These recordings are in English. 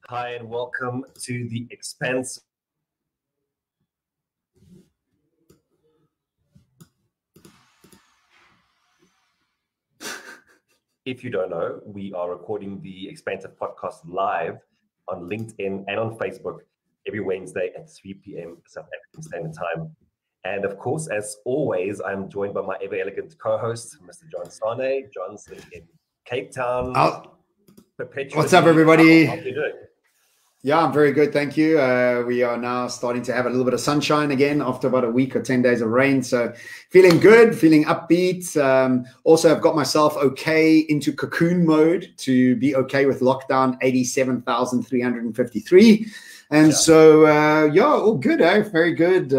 Hi, and welcome to the Expansive. If you don't know, we are recording the Expansive podcast live on LinkedIn and on Facebook every Wednesday at 3 p.m. South African Standard Time. And of course, as always, I'm joined by my ever elegant co-host, Mr. John Sanei. John's in Cape Town. What's up, everybody? How are you doing? Yeah, I'm very good. Thank you. We are now starting to have a little bit of sunshine again after about a week or 10 days of rain. So feeling good, feeling upbeat. Also, I've got myself okay into cocoon mode to be okay with lockdown 87,353. And so, all good. Very good.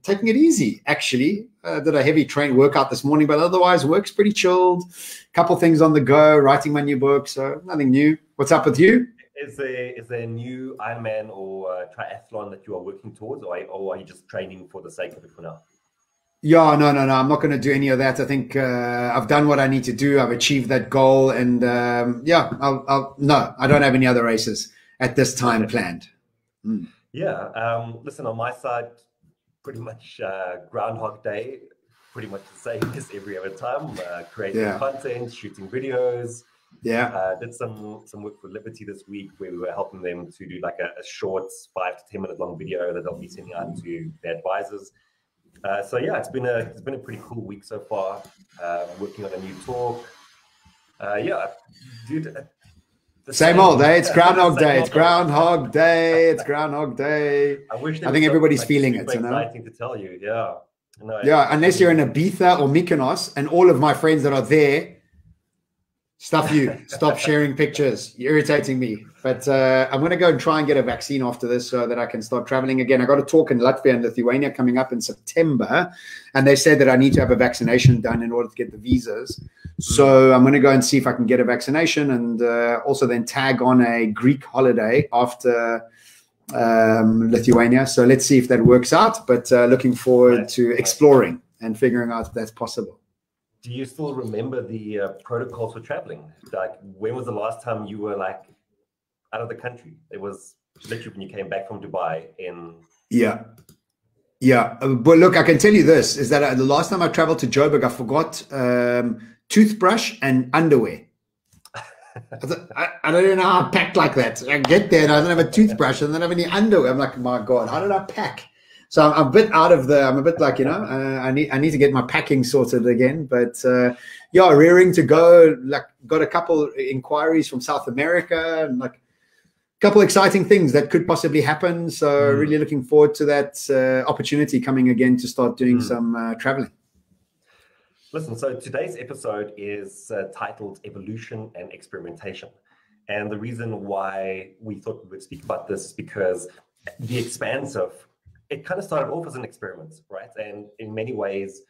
Taking it easy, actually. Did a heavy train workout this morning, but otherwise work's pretty chilled. Couple things on the go, writing my new book. So nothing new. What's up with you? Is there a new Ironman or triathlon that you are working towards, or are you just training for the sake of it for now? Yeah, no. I'm not going to do any of that. I think I've done what I need to do. I've achieved that goal, and I don't have any other races at this time planned. Yeah. Listen, on my side, pretty much Groundhog Day, pretty much the same as every other time. Creating content, shooting videos. Did some work for Liberty this week where we were helping them to do like a short 5 to 10 minute long video that they'll be sending out to their advisors. It's been a pretty cool week so far. Working on a new talk. Dude. Same old day. It's Groundhog Day. It's Groundhog Day. It's Groundhog Day. I think everybody's feeling it. You know. Exciting to tell you. Yeah. No, unless you're in Ibiza or Mykonos, and all of my friends that are there. Stuff you. Stop sharing pictures. You're irritating me. But I'm going to go and try and get a vaccine after this so that I can start traveling again. I got a talk in Latvia and Lithuania coming up in September. And they said that I need to have a vaccination done in order to get the visas. So I'm going to go and see if I can get a vaccination and also then tag on a Greek holiday after Lithuania. So let's see if that works out. But looking forward to exploring and figuring out if that's possible. Do you still remember the protocols for traveling? Like, when was the last time you were like out of the country? It was literally when you came back from Dubai in. Yeah. But look, I can tell you this, is that the last time I traveled to Joburg, I forgot toothbrush and underwear. I don't even know how I packed like that. I get there and I don't have a toothbrush and I don't have any underwear. I'm like, my God, how did I pack? So I'm a bit out of I'm a bit like, I need to get my packing sorted again. But rearing to go. Like, got a couple inquiries from South America and like a couple exciting things that could possibly happen. So really looking forward to that opportunity coming again to start doing some traveling. Listen, so today's episode is titled Evolution and Experimentation. And the reason why we thought we would speak about this is because the Expansive, it kind of started off as an experiment, right? And in many ways,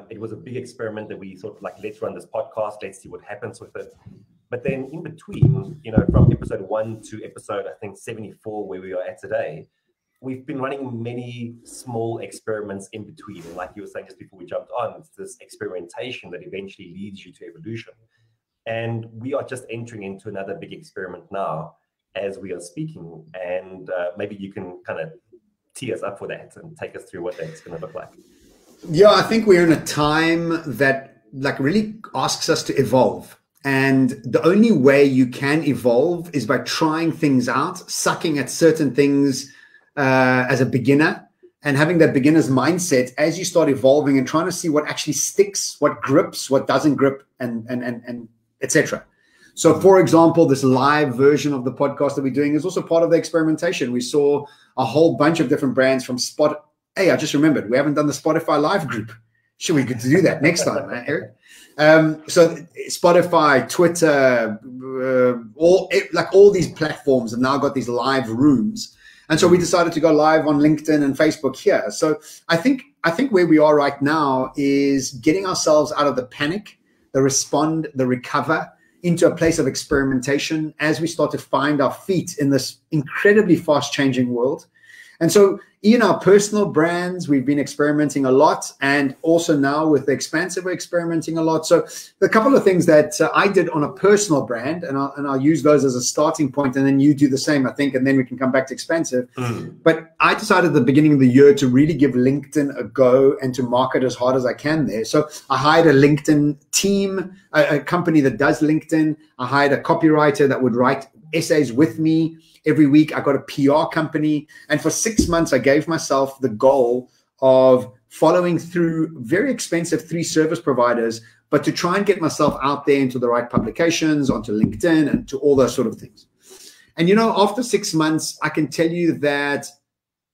it was a big experiment that we thought, like, let's run this podcast, let's see what happens with it. But then in between, from episode 1 to episode, I think, 74, where we are at today, we've been running many small experiments in between. And like you were saying just before we jumped on, it's this experimentation that eventually leads you to evolution. And we are just entering into another big experiment now as we are speaking. And maybe you can kind of tee us up for that and take us through what that's going to look like. Yeah, I think we're in a time that like really asks us to evolve. And the only way you can evolve is by trying things out, sucking at certain things as a beginner and having that beginner's mindset as you start evolving and trying to see what actually sticks, what grips, what doesn't grip, and etc. So, for example, this live version of the podcast that we're doing is also part of the experimentation. We saw a whole bunch of different brands from Hey, I just remembered, we haven't done the Spotify live group. Should we get to do that next time, Erik? So Spotify, Twitter, all these platforms have now got these live rooms. And so we decided to go live on LinkedIn and Facebook here. So I think where we are right now is getting ourselves out of the panic, the respond, the recover, into a place of experimentation as we start to find our feet in this incredibly fast changing world. And so in our personal brands, we've been experimenting a lot. And also now with the Expansive, we're experimenting a lot. So a couple of things that I did on a personal brand, and I'll use those as a starting point, and then you do the same, I think, and then we can come back to Expansive. But I decided at the beginning of the year to really give LinkedIn a go and to market as hard as I can there. So I hired a LinkedIn team, a company that does LinkedIn. I hired a copywriter that would write essays with me every week. I got a PR company. And for 6 months, I gave myself the goal of following through very expensive 3 service providers, but to try and get myself out there into the right publications, onto LinkedIn, and to all those sort of things. And, you know, after 6 months, I can tell you that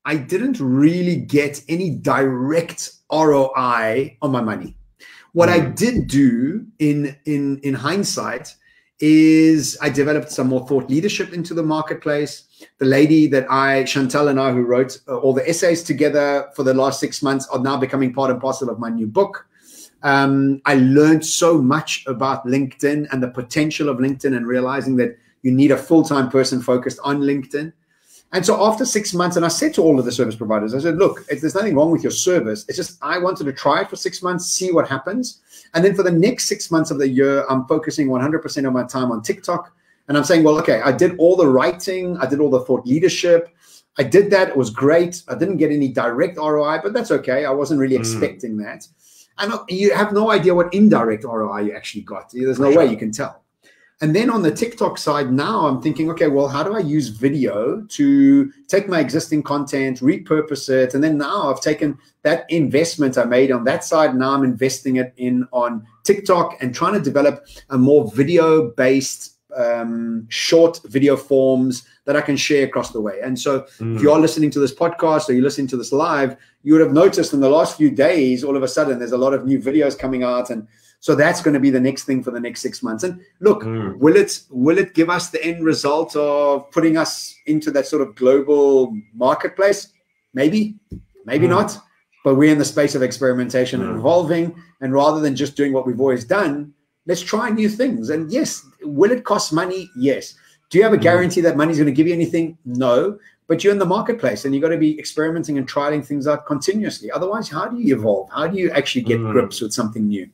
I didn't really get any direct ROI on my money. What I did do in hindsight is I developed some more thought leadership into the marketplace. The lady that Chantal and I, who wrote all the essays together for the last 6 months, are now becoming part and parcel of my new book. I learned so much about LinkedIn and the potential of LinkedIn, and realizing that you need a full-time person focused on LinkedIn. And so after 6 months, and I said to all of the service providers, I said, look, there's nothing wrong with your service. It's just I wanted to try it for 6 months, see what happens. And then for the next 6 months of the year, I'm focusing 100% of my time on TikTok. And I'm saying, well, okay, I did all the writing. I did all the thought leadership. I did that. It was great. I didn't get any direct ROI, but that's okay. I wasn't really expecting that. And you have no idea what indirect ROI you actually got. There's no way you can tell. And then on the TikTok side, now I'm thinking, okay, well, how do I use video to take my existing content, repurpose it? And then now I've taken that investment I made on that side. Now I'm investing it on TikTok and trying to develop a more video-based short video forms that I can share across the way. And so if you are listening to this podcast or you're listening to this live, you would have noticed in the last few days, all of a sudden, there's a lot of new videos coming out. And so that's going to be the next thing for the next 6 months. And look, will it give us the end result of putting us into that sort of global marketplace? Maybe, maybe not. But we're in the space of experimentation and evolving. And rather than just doing what we've always done, let's try new things. And yes, will it cost money? Yes. Do you have a guarantee that money is going to give you anything? No. But you're in the marketplace and you've got to be experimenting and trying things out continuously. Otherwise, how do you evolve? How do you actually get grips with something new?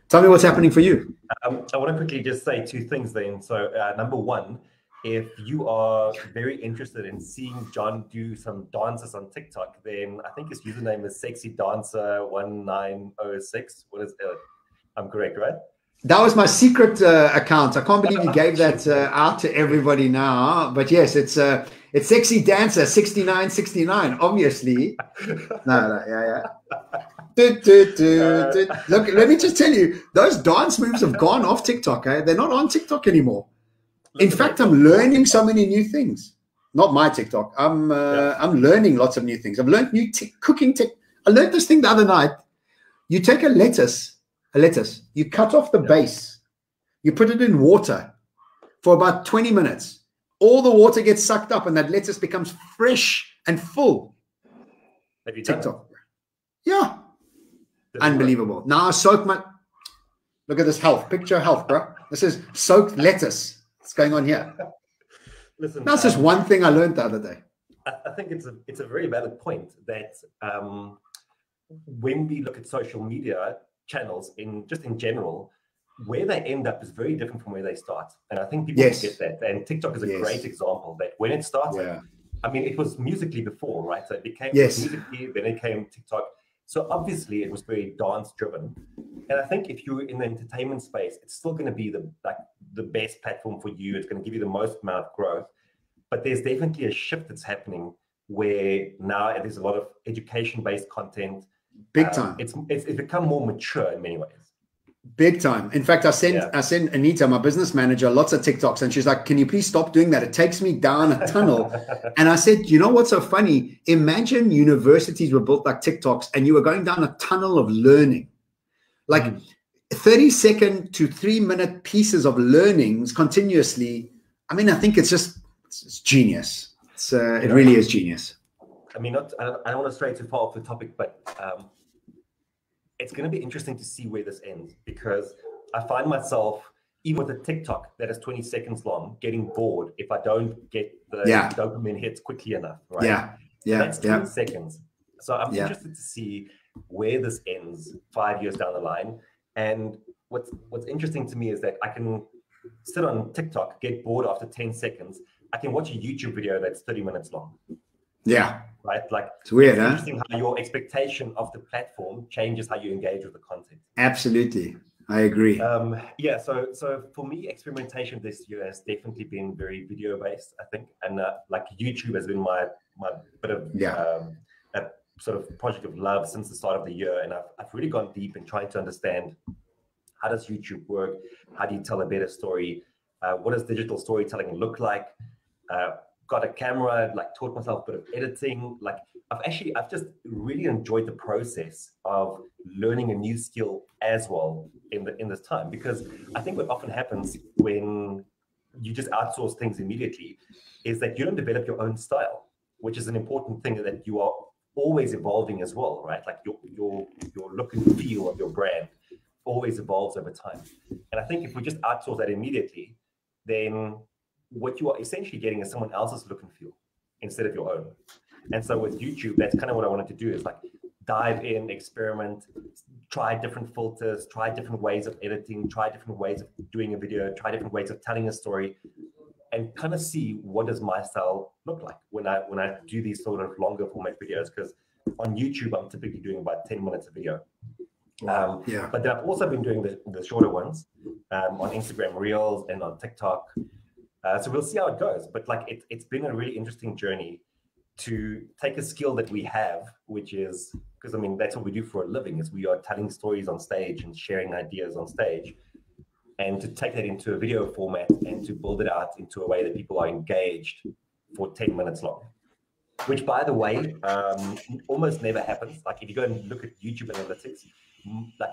Tell me what's happening for you. I want to quickly just say 2 things then. So number one, if you are very interested in seeing John do some dances on TikTok, then I think his username is sexydancer1906. What is it? I'm correct, right? That was my secret account. I can't believe you gave that out to everybody now. But yes, it's Sexy Dancer 6969. Obviously, yeah. Look, let me just tell you, those dance moves have gone off TikTok. They're not on TikTok anymore. In fact, I'm learning so many new things. Not my TikTok. I'm learning lots of new things. I've learned new cooking. I learned this thing the other night. You take a lettuce, you cut off the base, you put it in water for about 20 minutes. All the water gets sucked up and that lettuce becomes fresh and full. Have you done TikTok. Yeah. Unbelievable. Now I soak my, look at this health, picture health, bro. This is soaked lettuce. What's going on here? Listen, that's just one thing I learned the other day. I think it's a very valid point that when we look at social media channels in general, where they end up is very different from where they start. And I think people forget that. And TikTok is a great example that when it started, I mean, it was Musical.ly before, right? So it became Musical.ly, then it came TikTok. So obviously it was very dance driven. And I think if you're in the entertainment space, it's still going to be the best platform for you. It's going to give you the most amount of growth. But there's definitely a shift that's happening where now there's a lot of education-based content. Big time. It's become more mature in many ways. Big time. In fact, I sent Anita, my business manager, lots of TikToks, and she's like, can you please stop doing that? It takes me down a tunnel. And I said, you know what's so funny? Imagine universities were built like TikToks and you were going down a tunnel of learning. Like 30-second to 3-minute pieces of learnings continuously. I mean, I think it's genius. It really is genius. I mean, I don't want to stray too far off the topic, but it's going to be interesting to see where this ends, because I find myself, even with a TikTok that is 20 seconds long, getting bored if I don't get the dopamine hits quickly enough, right? Yeah. That's 20 seconds. So I'm Yeah. interested to see where this ends 5 years down the line. And what's interesting to me is that I can sit on TikTok, get bored after 10 seconds. I can watch a YouTube video that's 30 minutes long. Yeah. Right? Like, it's weird, it's huh? interesting how your expectation of the platform changes how you engage with the content. Absolutely. I agree. Yeah, so for me, experimentation this year has definitely been very video based, I think, and like YouTube has been my bit of a sort of project of love since the start of the year, and I've really gone deep in trying to understand how does YouTube work, how do you tell a better story, what does digital storytelling look like. Got a camera, like taught myself a bit of editing. Like I've just really enjoyed the process of learning a new skill as well in this time, because I think what often happens when you just outsource things immediately is that you don't develop your own style, which is an important thing, that you are always evolving as well, right? Like your look and feel of your brand always evolves over time. And I think if we just outsource that immediately, then what you are essentially getting is someone else's look and feel instead of your own. And so with YouTube, that's kind of what I wanted to do, is like dive in, experiment, try different filters, try different ways of editing, try different ways of doing a video, try different ways of telling a story, and kind of see what does my style look like when I do these sort of longer format videos. Because on YouTube, I'm typically doing about 10 minutes a video. But then I've also been doing the shorter ones on Instagram Reels and on TikTok. So we'll see how it goes. But like it's been a really interesting journey to take a skill that we have, which is, because I mean, that's what we do for a living, is we are telling stories on stage and sharing ideas on stage, and to take that into a video format and to build it out into a way that people are engaged for 10 minutes long. Which, by the way, almost never happens. Like if you go and look at YouTube analytics, like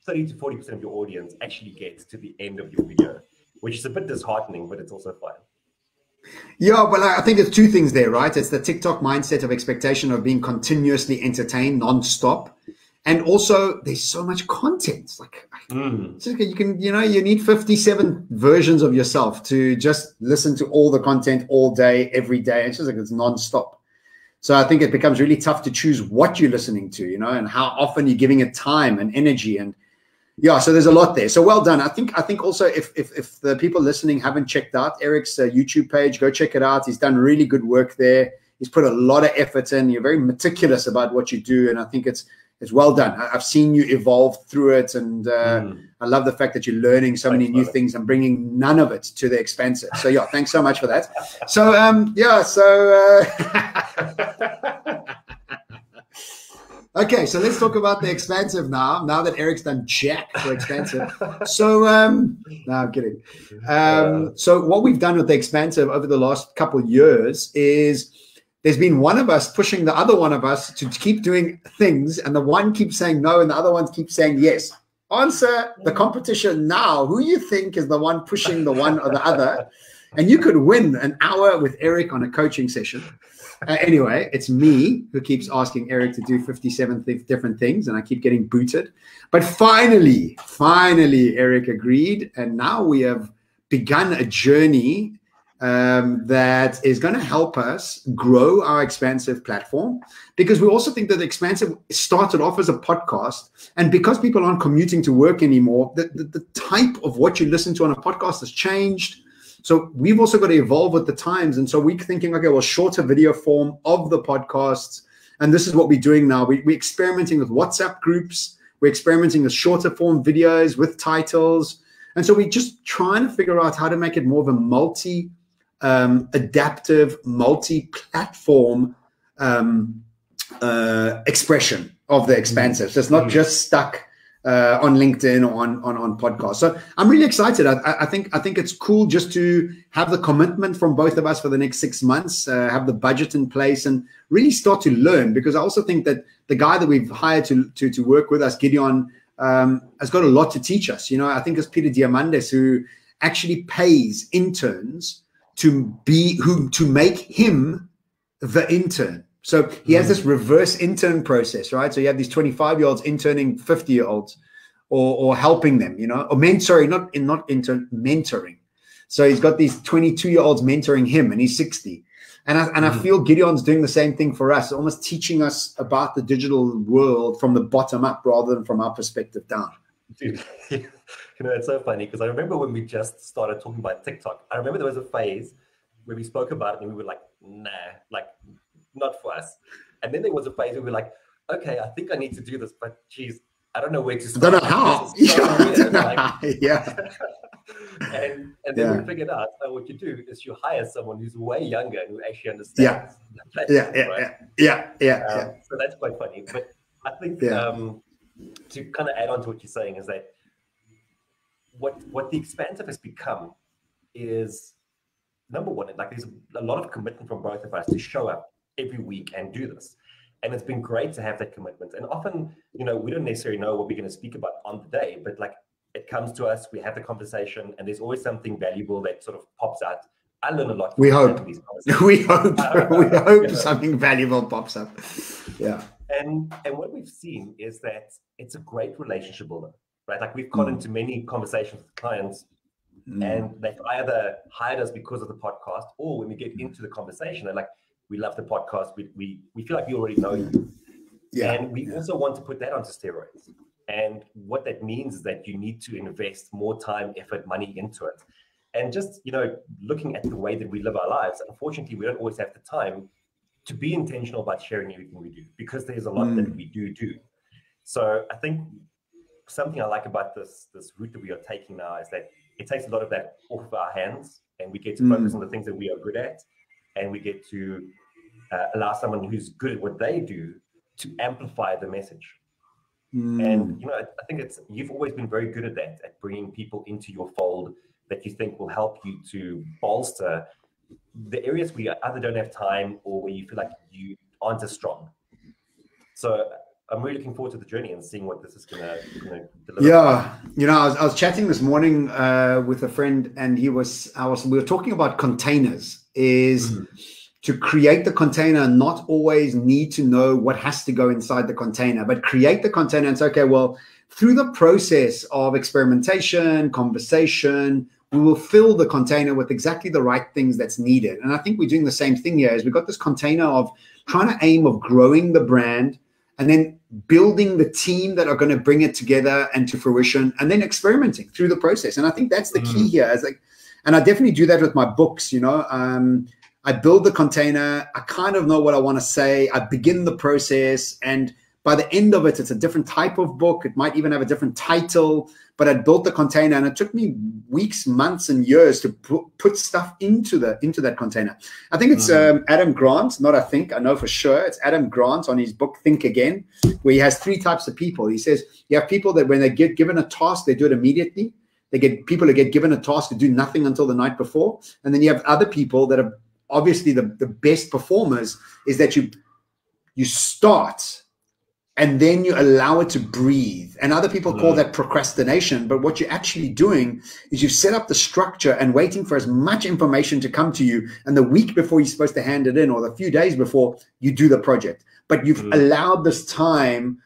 30 to 40% of your audience actually gets to the end of your video, which is a bit disheartening, but it's also fine. Yeah, but I think there's two things there, right? It's the TikTok mindset of expectation of being continuously entertained non-stop. And also there's so much content. It's like you can, you need 57 versions of yourself to just listen to all the content all day, every day. It's just like it's non-stop. So I think it becomes really tough to choose what you're listening to, and how often you're giving it time and energy. And yeah, so there's a lot there. So well done. I think also if the people listening haven't checked out Erik's YouTube page, go check it out. He's done really good work there. He's put a lot of effort in. You're very meticulous about what you do, and I think it's well done. I've seen you evolve through it, and I love the fact that you're learning so many new things and bringing none of it to the Expansive. So yeah, thanks so much for that. So okay, so let's talk about the Expansive now that Erik's done jack for Expansive. So no, I'm kidding. So what we've done with the Expansive over the last couple of years is there's been one of us pushing the other one of us to keep doing things, and the one keeps saying no and the other one keeps saying yes. Answer the competition now. Who you think is the one pushing the one or the other? And you could win an hour with Erik on a coaching session. Anyway, it's me who keeps asking Erik to do 57 different things, and I keep getting booted. But finally, Erik agreed, and now we have begun a journey that is going to help us grow our Expansive platform, because we also think that Expansive started off as a podcast, and because people aren't commuting to work anymore, the type of what you listen to on a podcast has changed. So we've also got to evolve with the times. And so we're thinking, okay, well, shorter video form of the podcasts. And this is what we're doing now. We're experimenting with WhatsApp groups. We're experimenting with shorter form videos with titles. And so we're just trying to figure out how to make it more of a adaptive, multi-platform expression of the Expansive. So it's not just stuck on LinkedIn or on podcasts. So I'm really excited. I think it's cool just to have the commitment from both of us for the next 6 months, have the budget in place, and really start to learn. Because I also think that the guy that we've hired to work with us, Gideon, has got a lot to teach us. I think it's Peter Diamandis who actually pays interns to make him the intern. So he has this reverse intern process, right? So you have these 25-year-olds interning 50-year-olds or helping them, or mentoring, not intern, mentoring. So he's got these 22-year-olds mentoring him, and he's 60. And I feel Gideon's doing the same thing for us, almost teaching us about the digital world from the bottom up rather than from our perspective down. Dude, it's so funny because I remember when we just started talking about TikTok, I remember there was a phase where we spoke about it and we were like, nah, like not for us. And then there was a phase where we were like, okay, I think I need to do this, but geez, I don't know where to start. I don't know how. Yeah. And then we figured out what you do is you hire someone who's way younger and who actually understands the platform, right? Yeah. So that's quite funny. But I think to kind of add on to what you're saying is that what the Expansive has become is, number one, like there's a lot of commitment from both of us to show up every week and do this. And it's been great to have that commitment. And often, we don't necessarily know what we're going to speak about on the day, but like it comes to us, we have the conversation, and there's always something valuable that sort of pops out. I learn a lot. We hope. We hope something valuable pops up. Yeah. And what we've seen is that it's a great relationship builder, right? Like we've got into many conversations with clients, and they've either hired us because of the podcast, or when we get into the conversation, they're like, we love the podcast. We feel like we already know you. Yeah. And we also want to put that onto steroids. And what that means is that you need to invest more time, effort, money into it. And just, looking at the way that we live our lives, unfortunately, we don't always have the time to be intentional about sharing everything we do, because there's a lot that we do. So I think something I like about this route that we are taking now is that it takes a lot of that off of our hands, and we get to focus on the things that we are good at, and we get to allow someone who's good at what they do to amplify the message. And I think you've always been very good at that, at bringing people into your fold that you think will help you to bolster the areas where you either don't have time or where you feel like you aren't as strong. So I'm really looking forward to the journey and seeing what this is going to deliver. Yeah, I was chatting this morning with a friend, and we were talking about containers. To create the container, not always need to know what has to go inside the container, but create the container and say, okay, well, through the process of experimentation, conversation, we will fill the container with exactly the right things that's needed. And I think we're doing the same thing here. Is we've got this container of trying to aim of growing the brand, and then building the team that are going to bring it together and to fruition, and then experimenting through the process. And I think that's the key here. And I definitely do that with my books. I build the container. I kind of know what I want to say. I begin the process, and by the end of it, it's a different type of book. It might even have a different title, but I built the container, and it took me weeks, months, and years to put stuff into that container. I think it's Adam Grant, I know for sure. It's Adam Grant on his book, Think Again, where he has 3 types of people. He says you have people that when they get given a task, they do it immediately. They get people who get given a task to do nothing until the night before. And then you have other people that are obviously the best performers, is that you start and then you allow it to breathe. And other people call that procrastination. But what you're actually doing is you've set up the structure and waiting for as much information to come to you. And the week before you're supposed to hand it in, or the few days before, you do the project. But you've allowed this time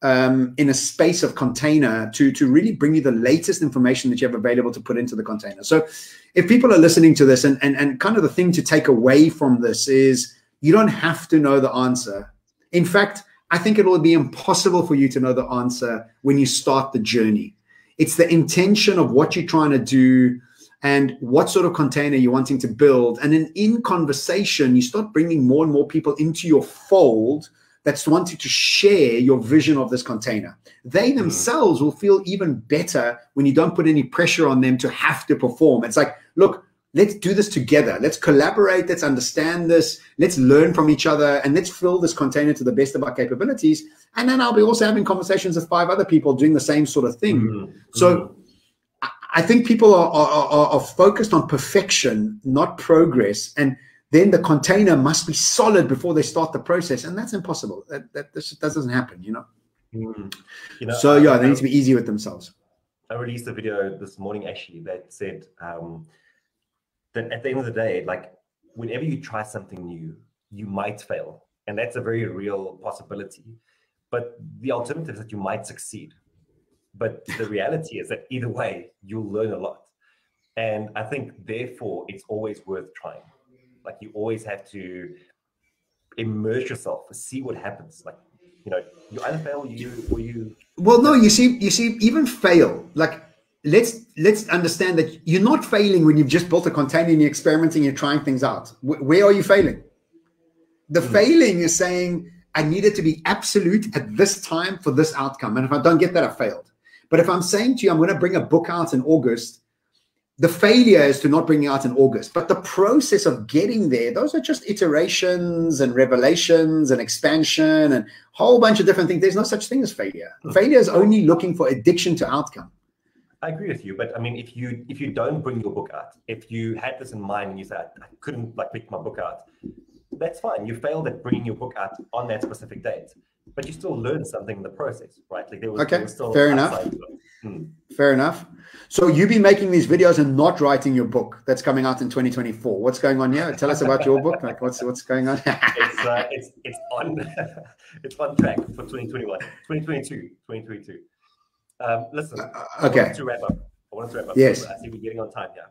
in a space of container to really bring you the latest information that you have available to put into the container. So if people are listening to this, and kind of the thing to take away from this is you don't have to know the answer. In fact, I think it will be impossible for you to know the answer when you start the journey. It's the intention of what you're trying to do and what sort of container you're wanting to build. And then in conversation, you start bringing more and more people into your fold that's wanting to share your vision of this container. They themselves will feel even better when you don't put any pressure on them to have to perform. It's like, look, let's do this together. Let's collaborate. Let's understand this. Let's learn from each other, and let's fill this container to the best of our capabilities. And then I'll be also having conversations with 5 other people doing the same sort of thing. So I think people are focused on perfection, not progress. And then the container must be solid before they start the process. And that's impossible. That doesn't happen, So yeah, they need to be easy with themselves. I released a video this morning, actually, that said, that at the end of the day, like whenever you try something new, you might fail. And that's a very real possibility. But the alternative is that you might succeed. But the reality is that either way, you'll learn a lot. And I think, therefore, it's always worth trying. Like you always have to immerse yourself, see what happens. Like, you know, you either fail or you. Well, no, you see, even fail. Like, let's understand that you're not failing when you've just built a container and you're experimenting, you're trying things out. Where are you failing? The failing is saying, I need it to be absolute at this time for this outcome. And if I don't get that, I failed. But if I'm saying to you, I'm going to bring a book out in August, the failure is to not bring it out in August. But the process of getting there, those are just iterations and revelations and expansion and a whole bunch of different things. There's no such thing as failure. Failure is only looking for addiction to outcome. I agree with you, but I mean, if you don't bring your book out, if you had this in mind and you said, I couldn't like pick my book out, that's fine. You failed at bringing your book out on that specific date, but you still learned something in the process, right? Like there was still fair enough. Fair enough. So you be making these videos and not writing your book that's coming out in 2024. What's going on here? Tell us about your book. Like what's going on? it's on it's on track for 2021, 2022, 2022. Listen, okay. I wanted to wrap up. Yes. I see we're getting on time here.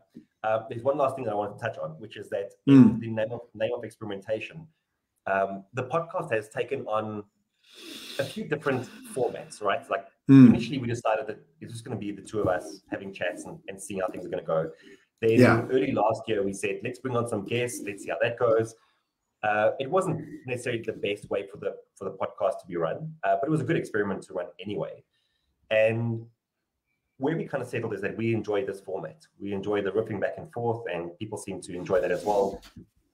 There's one last thing that I want to touch on, which is that in the name of experimentation, the podcast has taken on a few different formats, right? Like initially we decided that it's just going to be the two of us having chats and seeing how things are going to go. Then early last year we said, let's bring on some guests, let's see how that goes. It wasn't necessarily the best way for the podcast to be run, but it was a good experiment to run anyway. And where we kind of settled is that we enjoy this format. We enjoy the ripping back and forth, and people seem to enjoy that as well.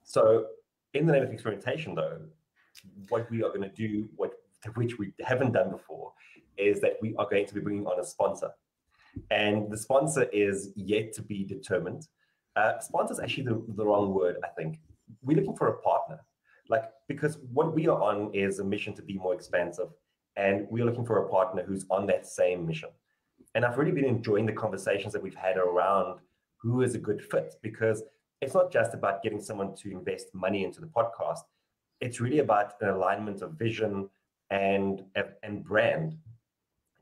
So in the name of experimentation, though, what we are going to do, which we haven't done before, is that we are going to be bringing on a sponsor. And the sponsor is yet to be determined. Sponsor is actually the wrong word, I think. We're looking for a partner. Because what we are on is a mission to be more expansive. And we're looking for a partner who's on that same mission. And I've really been enjoying the conversations that we've had around who is a good fit, because it's not just about getting someone to invest money into the podcast. It's really about an alignment of vision and brand.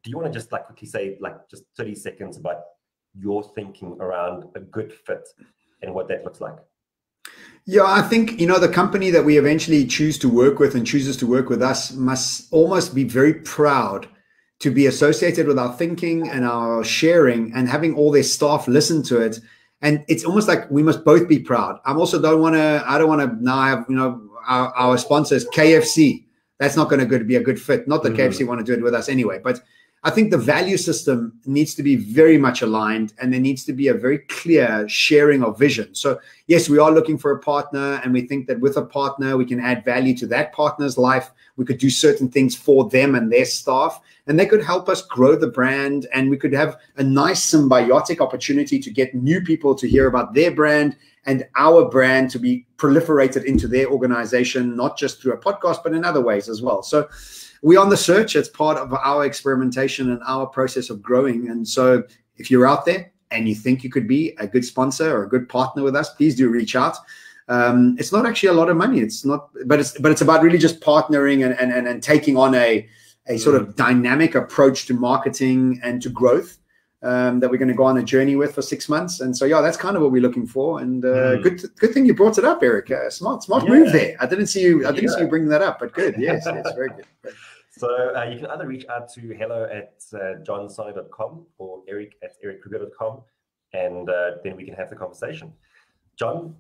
Do you want to just quickly say just 30 seconds about your thinking around a good fit and what that looks like? Yeah, I think, the company that we eventually choose to work with and chooses to work with us must almost be very proud to be associated with our thinking and our sharing and having all their staff listen to it. And it's almost like we must both be proud. I don't want to now have, our sponsors, KFC. That's not going to be a good fit. Not that KFC want to do it with us anyway, but I think the value system needs to be very much aligned, and there needs to be a very clear sharing of vision. So yes, we are looking for a partner, and we think that with a partner, we can add value to that partner's life. We could do certain things for them and their staff, and they could help us grow the brand, and we could have a nice symbiotic opportunity to get new people to hear about their brand and our brand to be proliferated into their organization, not just through a podcast, but in other ways as well. So we're on the search. It's part of our experimentation and our process of growing. And so if you're out there and you think you could be a good sponsor or a good partner with us, please do reach out. It's not actually a lot of money. It's not, but it's about really just partnering and taking on a sort of dynamic approach to marketing and to growth that we're going to go on a journey with for 6 months. And so, that's kind of what we're looking for. And good thing you brought it up, Erik. Smart move there. I didn't see you bring that up, but good. Yes, very good. So you can either reach out to hello@johnsanei.com or Erik@erikkruger.com, and then we can have the conversation. John,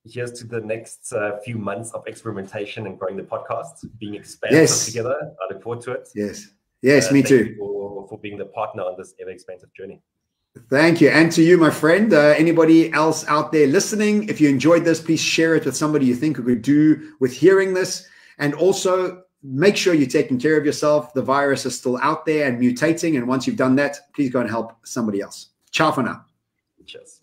here's to the next few months of experimentation and growing the podcast, being expansive together. I look forward to it. Yes, me too. Thank you for being the partner on this ever expansive journey. Thank you. And to you, my friend, anybody else out there listening, if you enjoyed this, please share it with somebody you think who could do with hearing this. And also make sure you're taking care of yourself. The virus is still out there and mutating. And once you've done that, please go and help somebody else. Ciao for now. Cheers.